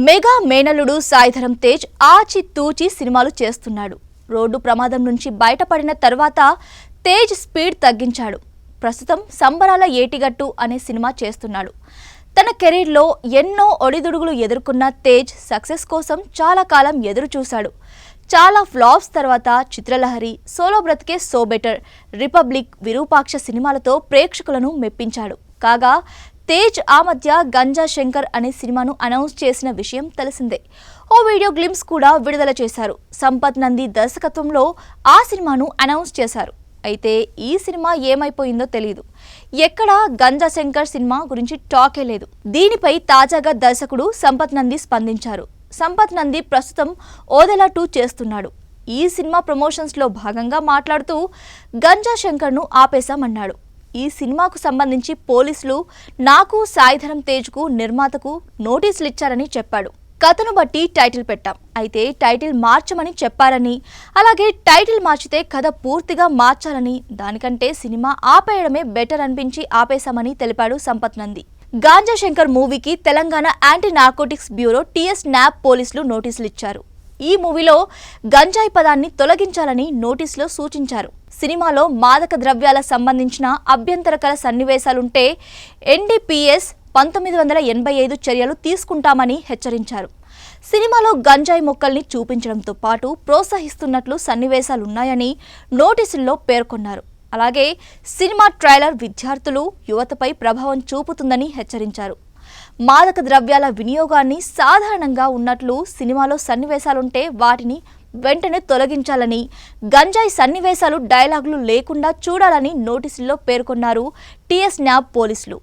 Mega మేనల్లుడు సాయిధరం తేజ్ ఆచితూచి సినిమాలు చేస్తున్నాడు. రోడ్డు ప్రమాదం నుంచి బయటపడిన తర్వాత తేజ్ స్పీడ్ తగ్గించాడు. ప్రస్తుతం సంబరాల ఏటిగట్టు అనే సినిమా చేస్తున్నాడు. తన కెరీర్లో ఎన్నో ఒడిదుడుగులు ఎదుర్కొన్న తేజ్ సక్సెస్ కోసం చాలా కాలం ఎదురు చూశాడు. చాలా ఫ్లాప్స్ తర్వాత చిత్రలహరి, సోలో బ్రతికే సో బెటర్, రిపబ్లిక్, విరూపాక్ష సినిమాలతో ప్రేక్షకులను మెప్పించాడు. కాగా తేజ్ ఆ మధ్య గంజా శంకర్ అనే సినిమాను అనౌన్స్ చేసిన విషయం తెలిసిందే. ఓ వీడియో గ్లింప్స్ కూడా విడుదల చేశారు. సంపత్ నంది దర్శకత్వంలో ఆ సినిమాను అనౌన్స్ చేశారు. అయితే ఈ సినిమా ఏమైపోయిందో తెలియదు. ఎక్కడ గంజా శంకర్ సినిమా గురించి టాకే లేదు. దీనిపై తాజాగా దర్శకుడు సంపత్ నంది స్పందించారు. సంపత్ నంది ప్రస్తుతం ఓదెలా 2 చేస్తున్నాడు. ఈ సినిమా ప్రమోషన్స్లో భాగంగా మాట్లాడుతూ గంజా శంకర్ను ఆపేశామన్నాడు. ఈ సినిమాకు సంబంధించి పోలీసులు నాకు, సాయిధరం తేజ్కు, నిర్మాతకు నోటీసులు ఇచ్చారని చెప్పాడు. కథను బట్టి టైటిల్ పెట్టాం, అయితే టైటిల్ మార్చమని చెప్పారని, అలాగే టైటిల్ మార్చితే కథ పూర్తిగా మార్చాలని, దానికంటే సినిమా ఆపేయడమే బెటర్ అనిపించి ఆపేశామని తెలిపాడు సంపత్ నంది. గాంజా శంకర్ మూవీకి Telangana anti narcotics bureau TS NAB పోలీసులు నోటీసులు ఇచ్చారు. ఈ మూవీలో గంజాయి పదాన్ని తొలగించాలని నోటీసులో సూచించారు. సినిమాలో మాదక ద్రవ్యాల సంబంధించిన అభ్యంతరకర సన్నివేశాలుంటే NDPS 1985 చర్యలు తీసుకుంటామని హెచ్చరించారు. సినిమాలో గంజాయి మొక్కల్ని చూపించడంతో పాటు ప్రోత్సహిస్తున్నట్లు సన్నివేశాలున్నాయని నోటీసుల్లో పేర్కొన్నారు. అలాగే సినిమా ట్రైలర్ విద్యార్థులు, యువతపై ప్రభావం చూపుతుందని హెచ్చరించారు. మాదక ద్రవ్యాల వినియోగాన్ని సాధారణంగా ఉన్నట్లు సినిమాలో సన్నివేశాలుంటే వాటిని వెంటనే తొలగించాలని, గంజాయి సన్నివేశాలు, డైలాగులు లేకుండా చూడాలని నోటీసుల్లో పేర్కొన్నారు TS NAB పోలీసులు.